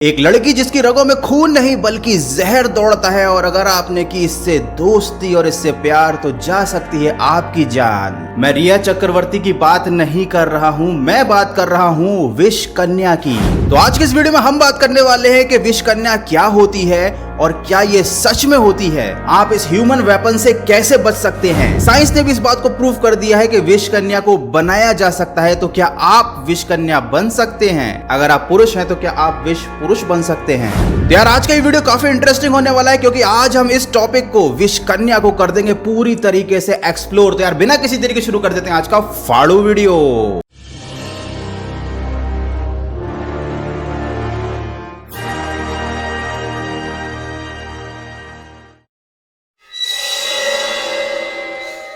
एक लड़की जिसकी रगों में खून नहीं बल्कि जहर दौड़ता है, और अगर आपने की इससे दोस्ती और इससे प्यार तो जा सकती है आपकी जान। मैं रिया चक्रवर्ती की बात नहीं कर रहा हूँ, मैं बात कर रहा हूँ विष कन्या की। तो आज की इस वीडियो में हम बात करने वाले हैं कि विष कन्या क्या होती है और क्या ये सच में होती है। आप इस ह्यूमन वेपन से कैसे बच सकते हैं। साइंस ने भी इस बात को प्रूव कर दिया है कि विष कन्या को बनाया जा सकता है। तो क्या आप विष कन्या बन सकते हैं? अगर आप पुरुष हैं तो क्या आप विष पुरुष बन सकते हैं? तो यार आज का ये वीडियो काफी इंटरेस्टिंग होने वाला है, क्योंकि आज हम इस टॉपिक को विष कन्या को कर देंगे पूरी तरीके से एक्सप्लोर। तो यार बिना किसी देरी के शुरू कर देते हैं आज का फाड़ू वीडियो।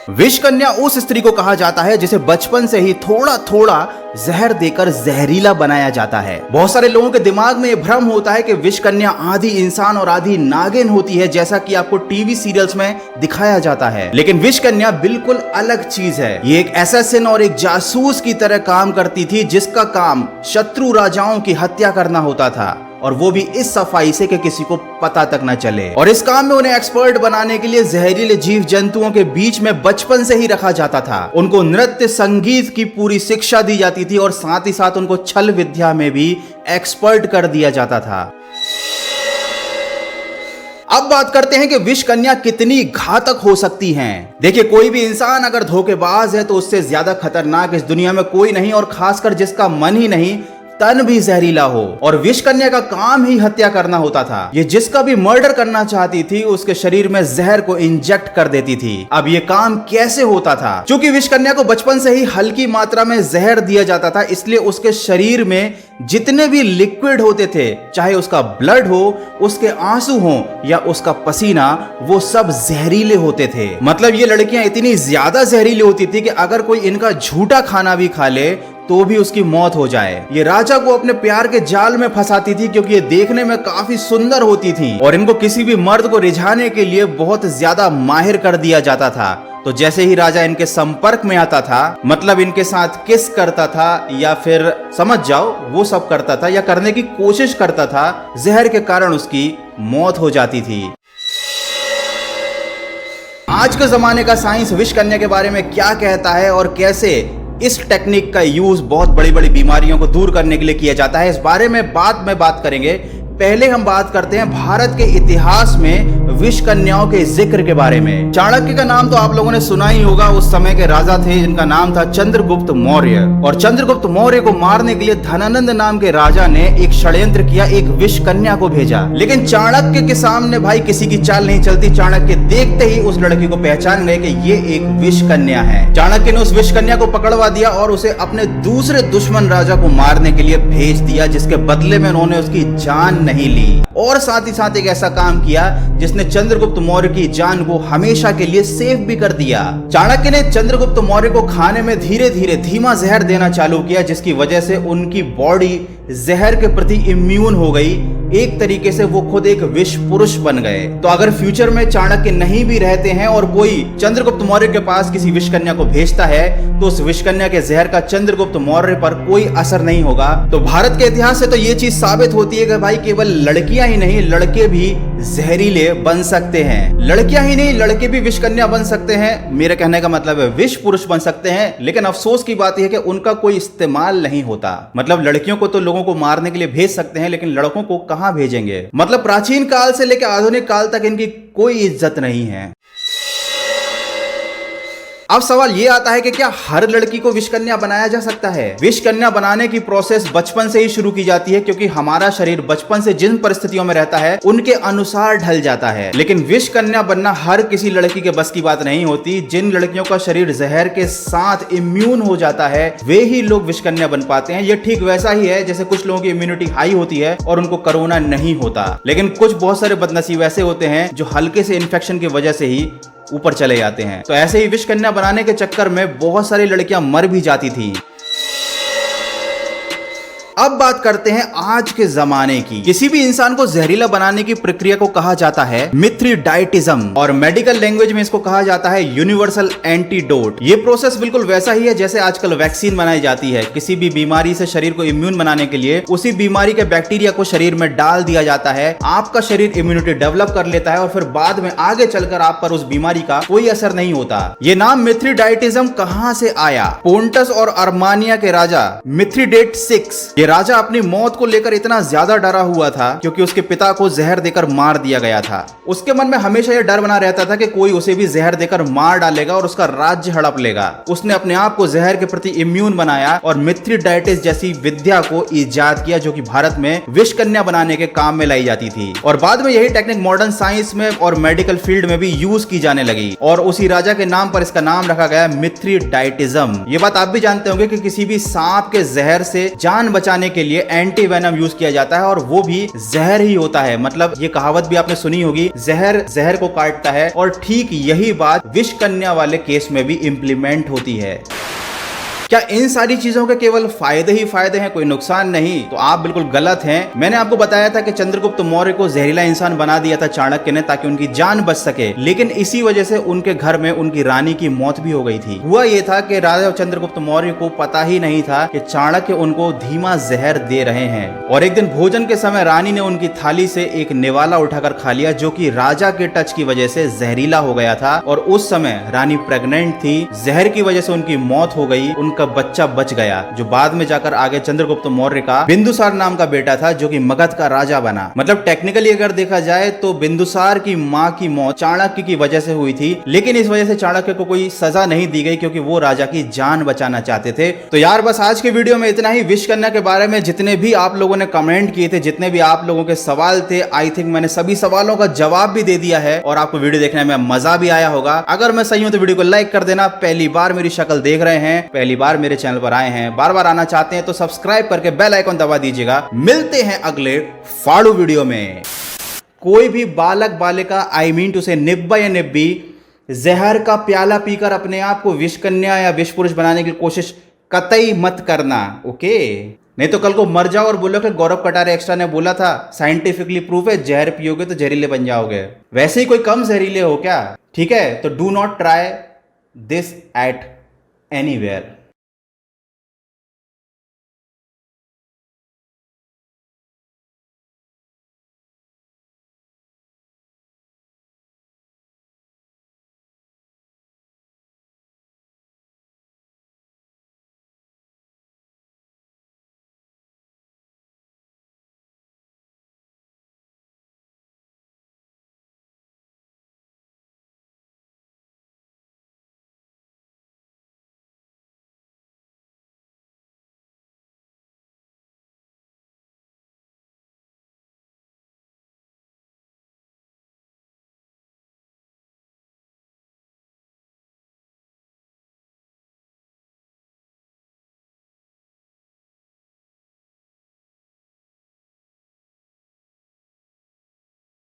विष कन्या उस स्त्री को कहा जाता है जिसे बचपन से ही थोड़ा थोड़ा जहर देकर जहरीला बनाया जाता है। बहुत सारे लोगों के दिमाग में यह भ्रम होता है कि विष कन्या आधी इंसान और आधी नागिन होती है, जैसा कि आपको टीवी सीरियल्स में दिखाया जाता है। लेकिन विष कन्या बिल्कुल अलग चीज है। ये एक असैसिन और एक जासूस की तरह काम करती थी, जिसका काम शत्रु राजाओं की हत्या करना होता था, और वो भी इस सफाई से कि किसी को पता तक न चले। और इस काम में उन्हें एक्सपर्ट बनाने के लिए जहरीले जीव जंतुओं के बीच में बचपन से ही रखा जाता था। उनको नृत्य संगीत की पूरी शिक्षा दी जाती थी और साथ ही साथ उनको छल विद्या में भी एक्सपर्ट कर दिया जाता था। अब बात करते हैं कि विष कन्या कितनी घातक हो सकती हैं। देखिए, कोई भी इंसान अगर धोखेबाज है तो उससे ज्यादा खतरनाक इस दुनिया में कोई नहीं, और खासकर जिसका मन ही नहीं तन भी जहरीला हो। और विष कन्या का काम ही हत्या करना होता था। ये जिसका भी मर्डर करना चाहती थी उसके शरीर में जहर को इंजेक्ट कर देती थी। अब ये काम कैसे होता था? क्योंकि विष कन्या को बचपन से ही हल्की मात्रा में जहर दिया जाता था, इसलिए उसके शरीर में जितने भी लिक्विड होते थे, चाहे उसका ब्लड हो, उसके आंसू हो या उसका पसीना, वो सब जहरीले होते थे। मतलब ये लड़कियां इतनी ज्यादा जहरीली होती थी कि अगर कोई इनका झूठा खाना भी खा ले तो भी उसकी मौत हो जाए। ये राजा को अपने प्यार के जाल में फंसाती थी, क्योंकि ये देखने में काफी सुंदर होती थी और इनको किसी भी मर्द को रिझाने के लिए बहुत ज्यादा माहिर कर दिया जाता था। तो जैसे ही राजा इनके संपर्क में आता था, मतलब इनके साथ किस करता था या फिर समझ जाओ वो सब करता था या करने की कोशिश करता था, जहर के कारण उसकी मौत हो जाती थी। आज के जमाने का साइंस विष कन्या के बारे में क्या कहता है और कैसे इस टेक्निक का यूज बहुत बड़ी बड़ी बीमारियों को दूर करने के लिए किया जाता है, इस बारे में बाद में बात करेंगे। पहले हम बात करते हैं भारत के इतिहास में विष कन्याओं के जिक्र के बारे में। चाणक्य का नाम तो आप लोगों ने सुना ही होगा। उस समय के राजा थे जिनका नाम था चंद्रगुप्त मौर्य, और चंद्रगुप्त मौर्य को मारने के लिए धनानंद नाम के राजा ने एक षड्यंत्र किया, एक विष कन्या को भेजा। लेकिन चाणक्य के सामने भाई किसी की चाल नहीं चलती। चाणक्य देखते ही उस लड़की को पहचान गए कि ये एक विष कन्या है। चाणक्य ने उस विष कन्या को पकड़वा दिया और उसे अपने दूसरे दुश्मन राजा को मारने के लिए भेज दिया, जिसके बदले में उन्होंने उसकी जान नहीं ली, और साथ ही साथ एक ऐसा काम किया जिसने चंद्रगुप्त मौर्य की जान को हमेशा के लिए सेव भी कर दिया। चाणक्य ने चंद्रगुप्त मौर्य को खाने में धीरे धीरे धीमा जहर देना चालू किया, जिसकी वजह से उनकी बॉडी जहर के प्रति इम्यून हो गई। एक तरीके से वो खुद एक विष पुरुष बन गए। तो अगर फ्यूचर में चाणक्य नहीं भी रहते हैं और कोई चंद्रगुप्त मौर्य के पास किसी विष कन्या को भेजता है, तो उस विष कन्या के जहर का चंद्रगुप्त मौर्य पर कोई असर नहीं होगा। तो भारत के इतिहास से तो ये चीज साबित होती है कि भाई केवल लड़कियां ही नहीं, लड़के भी जहरीले बन सकते हैं। लड़कियां ही नहीं, लड़के भी विष कन्या बन सकते हैं। मेरे कहने का मतलब है विष पुरुष बन सकते हैं। लेकिन अफसोस की बात यह है कि उनका कोई इस्तेमाल नहीं होता। मतलब लड़कियों को तो लोगों को मारने के लिए भेज सकते हैं, लेकिन लड़कों को कहां भेजेंगे? मतलब प्राचीन काल से लेकर आधुनिक काल तक इनकी कोई इज्जत नहीं है। अब सवाल ये आता है कि क्या हर लड़की को विष कन्या बनाया जा सकता है? विष कन्या बनाने की प्रोसेस बचपन से ही शुरू की जाती है, क्योंकि हमारा शरीर बचपन से जिन परिस्थितियों में रहता है उनके अनुसार ढल जाता है। लेकिन विष कन्या बनना हर किसी लड़की के बस की बात नहीं होती। जिन लड़कियों का शरीर जहर के साथ इम्यून हो जाता है वे ही लोग विष कन्या बन पाते हैं। ये ठीक वैसा ही है जैसे कुछ लोगों की इम्यूनिटी हाई होती है और उनको कोरोना नहीं होता। लेकिन कुछ बहुत सारे बदनसीब ऐसे होते हैं जो हल्के से इन्फेक्शन की वजह से ही ऊपर चले जाते हैं। तो ऐसे ही विष कन्या बनाने के चक्कर में बहुत सारी लड़कियां मर भी जाती थी। अब बात करते हैं आज के जमाने की। किसी भी इंसान को जहरीला बनाने की प्रक्रिया को कहा जाता है मिथ्रीडाइटिज्म और मेडिकल लैंग्वेज में इसको कहा जाता है यूनिवर्सल एंटीडोट। ये प्रोसेस बिल्कुल वैसा ही है जैसे आजकल वैक्सीन बनाई जाती है। किसी भी बीमारी से शरीर को इम्यून बनाने के लिए उसी बीमारी के बैक्टीरिया को शरीर में डाल दिया जाता है, आपका शरीर इम्यूनिटी डेवलप कर लेता है और फिर बाद में आगे चलकर आप पर उस बीमारी का कोई असर नहीं होता। ये नाम मिथ्रीडाइटिज्म कहां से आया? पोंटस और अर्मानिया के राजा मिथ्रीडेट 6, ये राजा अपनी मौत को लेकर इतना ज्यादा डरा हुआ था क्योंकि उसके पिता को जहर देकर मार दिया गया था। उसके मन में हमेशा यह डर बना रहता था कि कोई उसे भी जहर देकर मार डालेगा और उसका राज्य हड़प लेगा। उसने अपने आप को जहर के प्रति इम्यून बनाया और मिथ्रीडाइटिस जैसी विद्या को इजाद किया जो कि भारत में विष कन्या बनाने के काम में लाई जाती थी और बाद में यही टेक्निक मॉडर्न साइंस में और मेडिकल फील्ड में भी यूज की जाने लगी और उसी राजा के नाम पर इसका नाम रखा गया मिथ्रीडाइटिज्म। ये बात आप भी जानते होंगे कि किसी भी सांप के जहर से जान बचाने के लिए एंटी वेनम यूज किया जाता है और वो भी जहर ही होता है। मतलब ये कहावत भी आपने सुनी होगी, जहर जहर को काटता है, और ठीक यही बात विष कन्या वाले केस में भी इंप्लीमेंट होती है। क्या इन सारी चीजों के केवल फायदे ही फायदे हैं, कोई नुकसान नहीं? तो आप बिल्कुल गलत हैं। मैंने आपको बताया था कि चंद्रगुप्त मौर्य को जहरीला इंसान बना दिया था चाणक्य ने ताकि उनकी जान बच सके, लेकिन इसी वजह से उनके घर में उनकी रानी की मौत भी हो गई थी। हुआ यह था कि राजा चंद्रगुप्त मौर्य को पता ही नहीं था कि चाणक्य उनको धीमा जहर दे रहे हैं और एक दिन भोजन के समय रानी ने उनकी थाली से एक निवाला उठाकर खा लिया जो कि राजा के टच की वजह से जहरीला हो गया था और उस समय रानी प्रेग्नेंट थी। जहर की वजह से उनकी मौत हो गई, उनका बच्चा बच गया जो बाद में जाकर आगे चंद्रगुप्त मौर्य का बिंदुसार नाम का बेटा था जो कि मगध का राजा बना। मतलब टेक्निकली अगर देखा जाए तो बिंदुसार की मां की मौत चाणक्य की वजह से हुई थी, लेकिन इस वजह से चाणक्य को कोई सजा नहीं दी गई क्योंकि वो राजा की जान बचाना चाहते थे। तो यार बस आज के वीडियो में इतना ही। विष कन्या के बारे में जितने भी आप लोगों ने कमेंट किए थे, जितने भी आप लोगों के सवाल थे, आई थिंक मैंने सभी सवालों का जवाब भी दे दिया है और आपको वीडियो देखने में मजा भी आया होगा। अगर मैं सही हूं तो वीडियो को लाइक कर देना। पहली बार मेरी शक्ल देख रहे हैं, पहली बार मेरे चैनल पर आए हैं, बार बार आना चाहते हैं तो सब्सक्राइब करके बेल आइकन दबा दीजिएगा। मिलते हैं अगले फाड़ू वीडियो में। कोई भी बालक बालिका, आई मीन टू से निब्बा या निब्बी, जहर का प्याला पीकर अपने आप को विष कन्या या विष पुरुष बनाने की कोशिश कतई मत करना, ओके? नहीं तो कल को मर जाओ और बोलो कि गौरव कटारे एक्स्ट्रा ने बोला था, साइंटिफिकली प्रूफ है, जहर पियोगे तो जहरीले बन जाओगे। वैसे ही कोई कम जहरीले हो क्या? ठीक है, तो do not try this eight anywhere.